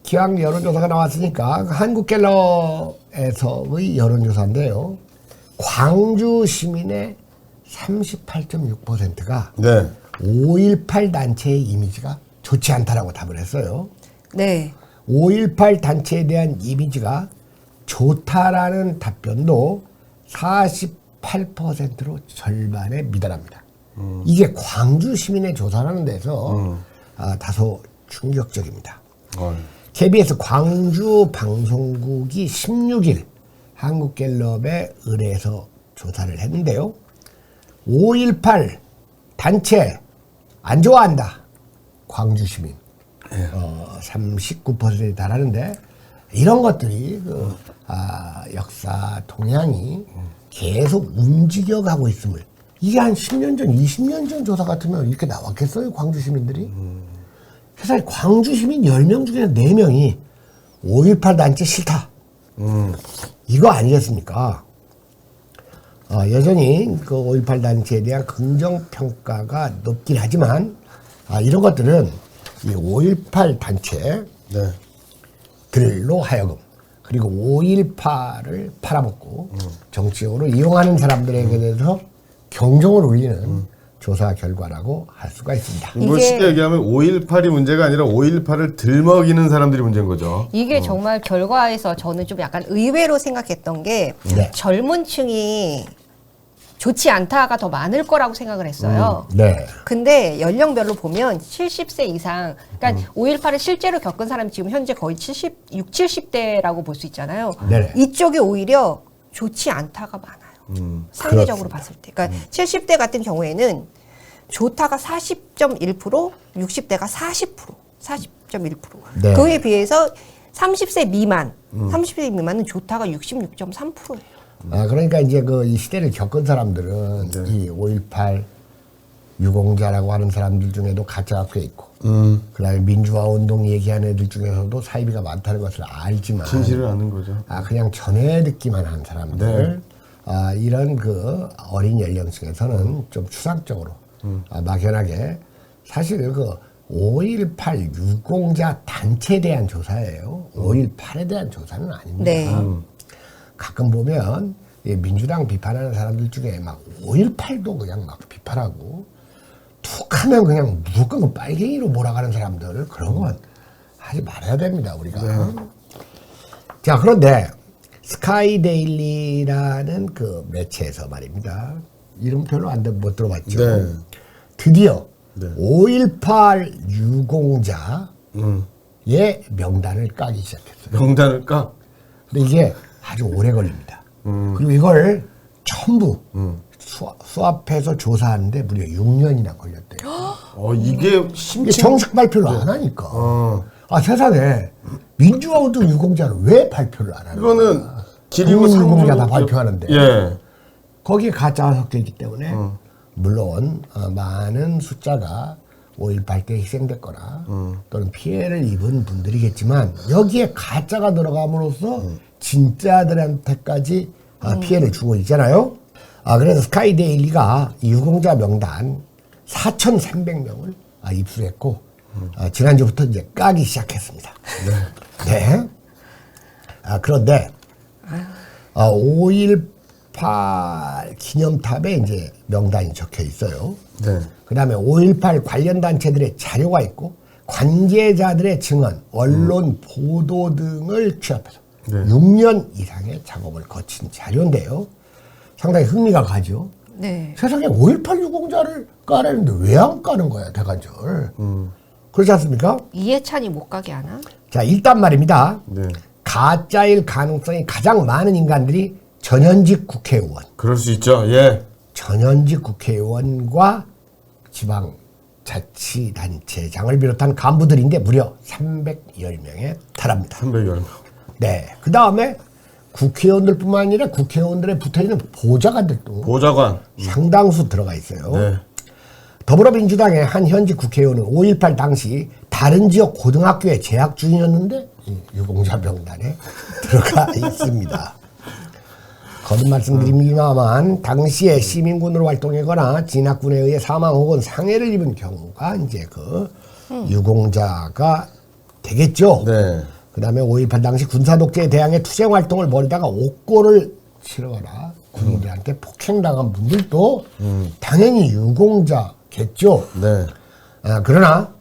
기왕 여론조사가 나왔으니까 한국갤럽에서의 여론조사인데요. 광주 시민의 38.6%가 네. 5.18 단체의 이미지가 좋지 않다라고 답을 했어요. 네. 5.18 단체에 대한 이미지가 좋다라는 답변도 48%로 절반에 미달합니다. 이게 광주 시민의 조사라는 데서 다소 충격적입니다. KBS 광주 방송국이 16일 한국갤럽에 의뢰해서 조사를 했는데요. 5.18 단체 안 좋아한다. 광주 시민. 39%에 달하는데 이런 것들이 역사 동향이 계속 움직여가고 있음을 이게 한 10년 전, 20년 전 조사 같으면 이렇게 나왔겠어요? 광주 시민들이? 세상에 광주 시민 10명 중에 4명이 5.18 단체 싫다. 이거 아니겠습니까? 여전히 그 5.18 단체에 대한 긍정평가가 높긴 하지만 이런 것들은 이 5.18 단체들로 하여금 그리고 5.18을 팔아먹고 정치적으로 이용하는 사람들에게 대해서 경종을 울리는 조사 결과라고 할 수가 있습니다. 뭐 쉽게 얘기하면 5.18이 문제가 아니라 5.18을 들먹이는 사람들이 문제인 거죠. 이게 정말 결과에서 저는 좀 약간 의외로 생각했던 게 네. 젊은 층이 좋지 않다가 더 많을 거라고 생각을 했어요. 네. 근데 연령별로 보면 70세 이상, 그러니까 5.18을 실제로 겪은 사람이 지금 현재 거의 70대라고 볼 수 있잖아요. 네. 이쪽이 오히려 좋지 않다가 많아요. 상대적으로 그렇습니다. 봤을 때. 그러니까 70대 같은 경우에는 좋다가 40.1%, 60대가 40.1%. 네. 그에 비해서 30세 미만, 30세 미만은 좋다가 66.3%예요. 그러니까 이제 이 시대를 겪은 사람들은 이 5.18 유공자라고 하는 사람들 중에도 가짜가 꽤 있고, 그 다음에 민주화 운동 얘기하는 애들 중에서도 사이비가 많다는 것을 알지만, 진실을 아는 거죠. 그냥 전해 듣기만 한 사람들, 이런 어린 연령층에서는 좀 추상적으로, 막연하게, 사실 5.18 유공자 단체에 대한 조사예요. 5.18에 대한 조사는 아닙니다. 네. 가끔 보면 민주당 비판하는 사람들 중에 막 5.18도 그냥 막 비판하고 툭 하면 그냥 무조건 빨갱이로 몰아가는 사람들 그런 건 하지 말아야 됩니다 우리가. 자, 그런데 스카이데일리라는 그 매체에서 말입니다. 이름 별로 못 들어봤죠. 네. 드디어 5.18 유공자의 명단을 까기 시작했어요. 명단을 까? 근데 이게 아주 오래 걸립니다. 그리고 이걸 전부 수합해서 조사하는데 무려 6년이나 걸렸대요. 이게 이게 정식 발표를 안 하니까. 세상에 민주화운동 유공자를 왜 발표를 안 하는 거야? 이거는 기리고 유공자 다 발표하는데. 예. 거기에 가짜가 섞여 있기 때문에 물론 많은 숫자가 5.18 때 희생됐거나 또는 피해를 입은 분들이겠지만 여기에 가짜가 들어감으로써 진짜들한테까지 피해를 주고 있잖아요. 그래서 스카이데일리가 유공자 명단 4,300명을 입수했고 지난주부터 이제 까기 시작했습니다. 네. 그런데 5.18 기념탑에 이제 명단이 적혀 있어요. 네. 그 다음에 5.18 관련 단체들의 자료가 있고 관계자들의 증언, 언론 보도 등을 취합해서 6년 이상의 작업을 거친 자료인데요. 상당히 흥미가 가죠. 네. 세상에 5.18 유공자를 까라는데 왜 안 까는 거야, 대간절. 그렇지 않습니까? 이해찬이 못 가게 하나? 자, 일단 말입니다. 네. 가짜일 가능성이 가장 많은 인간들이 전현직 국회의원, 그럴 수 있죠. 예. 전현직 국회의원과 지방자치단체장을 비롯한 간부들인데 무려 310명에 달합니다. 310명. 네. 그 다음에 국회의원들뿐만 아니라 국회의원들에 붙어있는 보좌관들도 보좌관. 상당수 들어가 있어요. 네. 더불어민주당의 한 현직 국회의원은 5.18 당시 다른 지역 고등학교에 재학 중이었는데 이 유공자 명단에 들어가 있습니다. 거듭 말씀드립니다만 당시에 시민군으로 활동하거나 진학군에 의해 사망 혹은 상해를 입은 경우가 이제 유공자가 되겠죠. 네. 그 다음에 5.18 당시 군사독재에 대항해 투쟁활동을 벌이다가 옥고를 치러거나 군인들한테 폭행당한 분들도 당연히 유공자겠죠. 네. 그러나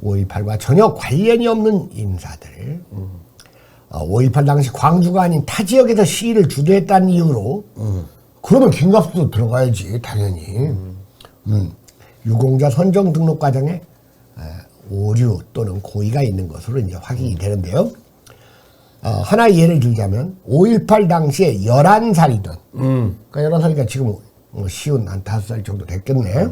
5.18과 전혀 관련이 없는 인사들, 5.18 당시 광주가 아닌 타 지역에서 시위를 주도했다는 이유로 그러면 김갑수도 들어가야지 당연히. 유공자 선정 등록 과정에 오류 또는 고의가 있는 것으로 이제 확인이 되는데요. 하나의 예를 들자면 5.18 당시에 11살이던 그러니까 11살이니까 지금 쉬운 한 5살 정도 됐겠네.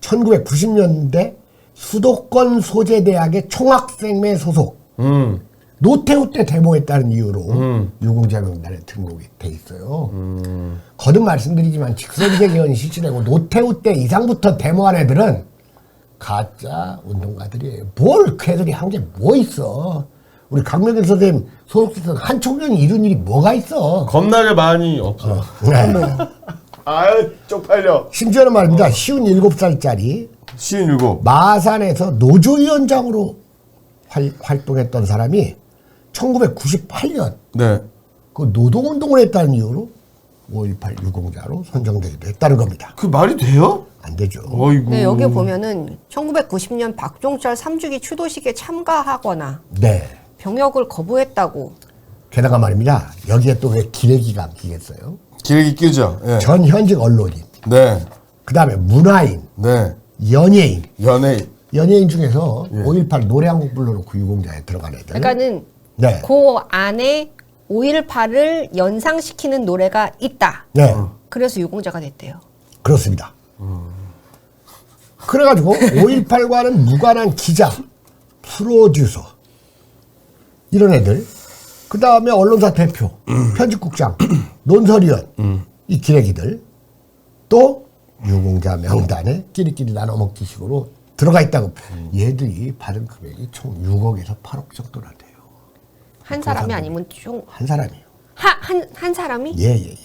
1990년대 수도권 소재대학의 총학생회 소속 노태우 때 데모했다는 이유로 유공자 명단에 등록이 돼 있어요. 거듭 말씀드리지만 직선제 개헌이 실시되고 노태우 때 이상부터 데모한 애들은 가짜 운동가들이에요. 뭘 걔들이 한 게 뭐 있어. 우리 강명길 선생님 소속돼서 한 청년이 이룬 일이 뭐가 있어. 겁나게 많이 없어. 네. 아유, 쪽팔려. 심지어는 말입니다. 57살짜리 57. 마산에서 노조위원장으로 활동했던 사람이 1998년 네. 그 노동운동을 했다는 이유로 5.18 유공자로 선정되기도 했다는 겁니다. 그 말이 돼요? 안 되죠. 어이구. 네, 여기 보면은 1990년 박종철 3주기 추도식에 참가하거나 네. 병역을 거부했다고. 게다가 말입니다. 여기에 또 왜 기레기가 안기겠어요? 기레기 끼죠. 예. 전 현직 언론인, 네. 그 다음에 문화인, 네. 연예인. 연예인. 연예인 중에서 5.18 노래 한 곡 불러놓고 유공자에 들어간 애들. 그러니까는 네. 그 안에 5.18을 연상시키는 노래가 있다. 네. 그래서 유공자가 됐대요. 그렇습니다. 그래가지고 5.18과는 무관한 기자, 프로듀서 이런 애들, 그 다음에 언론사 대표, 편집국장, 논설위원 이 기레기들 또 유공자 명단에 끼리끼리 나눠먹기 식으로 들어가 있다고. 얘들이 받은 금액이 총 6억에서 8억 정도나 돼요. 한 사람이 아니면 총 한 사람이에요. 한 사람이? 예.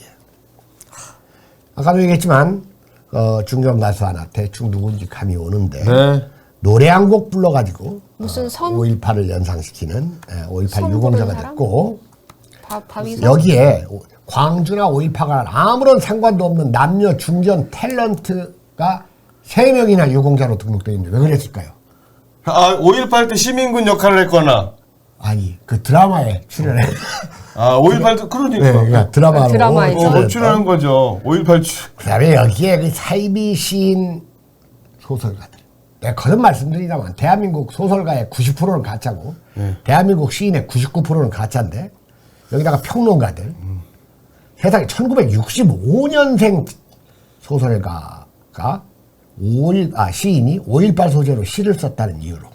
아까도 얘기했지만 중견 가수 하나 대충 누군지 감이 오는데 네. 노래 한 곡 불러가지고 무슨 섬? 5.18을 연상시키는 5.18 섬 유공자가 부른 사람? 됐고 바위섬? 여기에 광주나 5.18과 아무런 상관도 없는 남녀 중견 탤런트가 3명이나 유공자로 등록되어 있는데 왜 그랬을까요? 아, 5.18 때 시민군 역할을 했거나. 아니 그 드라마에 출연해. 아, 5.18도 그러니까. 네, 그러니까 드라마로 드라마에서. 출연했던. 출연한 거죠. 5.18 그다음에 여기에 그 사이비 시인 소설가들. 내가 거듭 말씀드리자면 대한민국 소설가의 90%는 가짜고 대한민국 시인의 99%는 가짜인데 여기다가 평론가들. 세상에 1965년생 소설가가 시인이 5.18 소재로 시를 썼다는 이유로.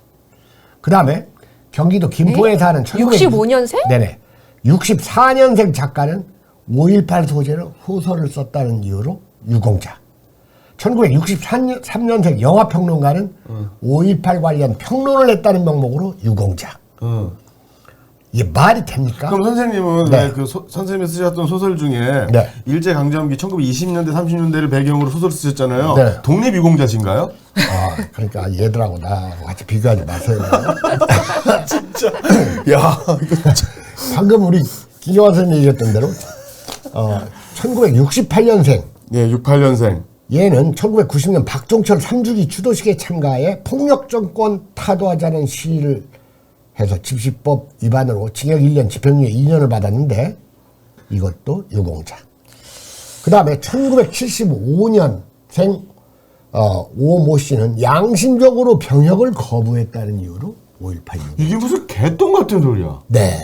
그 다음에 경기도 김포에 사는 65년생? 네네. 64년생 작가는 5.18 소재로 소설을 썼다는 이유로 유공자. 1963년생 영화평론가는 5.18 관련 평론을 했다는 명목으로 유공자. 이게 말이 됩니까? 그럼 선생님은 네. 왜 그 선생님이 쓰셨던 소설 중에 네. 일제강점기 1920년대 30년대를 배경으로 소설 쓰셨잖아요. 네. 독립유공자신가요? 그러니까 얘들하고 나하고 같이 비교하지 마세요. 진짜. 야, 이거 진짜. 방금 우리 김영환 선생님이 얘기했던 대로 1968년생 예, 68년생. 얘는 1990년 박종철 3주기 추도식에 참가해 폭력정권 타도하자는 시위를 해서 집시법 위반으로 징역 1년, 집행유예 2년을 받았는데 이것도 유공자. 그 다음에 1975년생 오모 씨는 양심적으로 병역을 거부했다는 이유로 5.18 유공자. 이게 무슨 개똥 같은 소리야. 네.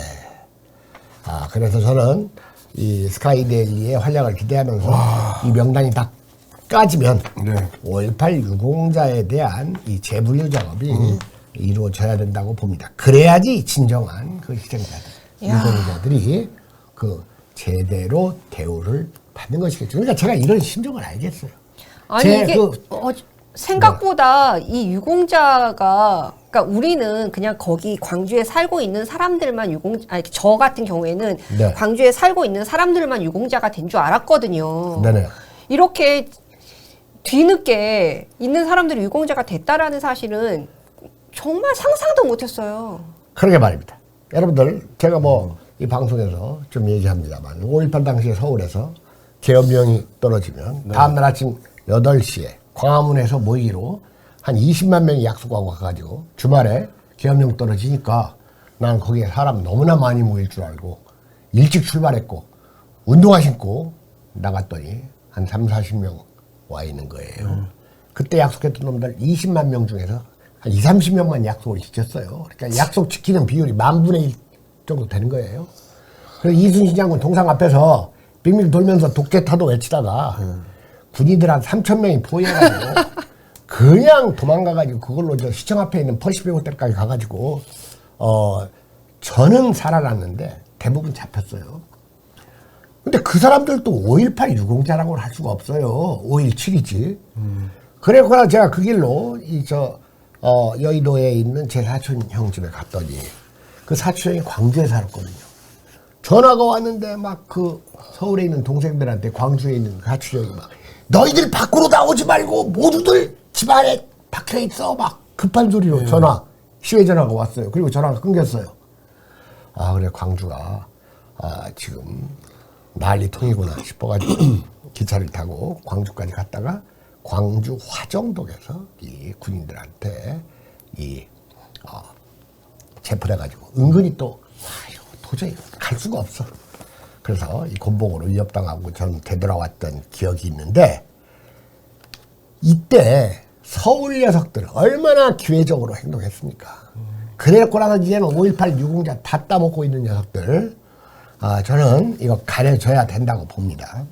그래서 저는 이 스카이데일리의 활약을 기대하면서 이 명단이 다 까지면 네. 5.18 유공자에 대한 이 재분류 작업이 이루어져야 된다고 봅니다. 그래야지 진정한 그 희생자들, 야. 유공자들이 그 제대로 대우를 받는 것이겠죠. 그러니까 제가 이런 심정을 알겠어요. 아니 이게 생각보다 이 유공자가 그러니까 우리는 그냥 거기 광주에 살고 있는 사람들만 저 같은 경우에는 네. 광주에 살고 있는 사람들만 유공자가 된 줄 알았거든요. 네네. 이렇게 뒤늦게 있는 사람들이 유공자가 됐다라는 사실은 정말 상상도 못했어요. 그러게 말입니다. 여러분들 제가 뭐 이 방송에서 좀 얘기합니다만 5.18 당시에 서울에서 계엄령이 떨어지면 다음날 아침 8시에 광화문에서 모이기로 한 20만 명이 약속하고 가가지고 주말에 계엄령 떨어지니까 난 거기에 사람 너무나 많이 모일 줄 알고 일찍 출발했고 운동화 신고 나갔더니 한 3, 40명 와 있는 거예요. 그때 약속했던 놈들 20만 명 중에서 한 2, 30명만 약속을 지켰어요. 그러니까 약속 지키는 비율이 10,000분의 1 정도 되는 거예요. 그래서 이순신 장군 동상 앞에서 빙빙 돌면서 독개타도 외치다가 군인들 한 3,000명이 포위해가지고 그냥 도망가가지고 그걸로 저 시청 앞에 있는 퍼시픽 호텔까지 가가지고 저는 살아났는데 대부분 잡혔어요. 근데 그 사람들도 5.18 유공자라고는 할 수가 없어요. 5.17이지. 그래서 제가 그 길로 여의도에 있는 제 사촌 형 집에 갔더니 그 사촌 형이 광주에 살았거든요. 전화가 왔는데 막 그 서울에 있는 동생들한테 광주에 있는 사촌 형이 막 너희들 밖으로 나오지 말고 모두들 집 안에 박혀 있어 막 급한 소리로 시외 전화가 왔어요. 그리고 전화가 끊겼어요. 아 그래 광주가 지금 난리통이구나 싶어가지고 기차를 타고 광주까지 갔다가 광주 화정동에서 이 군인들한테 체포돼가지고 은근히 또 도저히 갈 수가 없어. 그래서 이 곤봉으로 위협당하고 저는 되돌아왔던 기억이 있는데 이때 서울 녀석들 얼마나 기회적으로 행동했습니까? 그래놓고 나서 이제는 5.18 유공자 다 따먹고 있는 녀석들 저는 이거 가려져야 된다고 봅니다.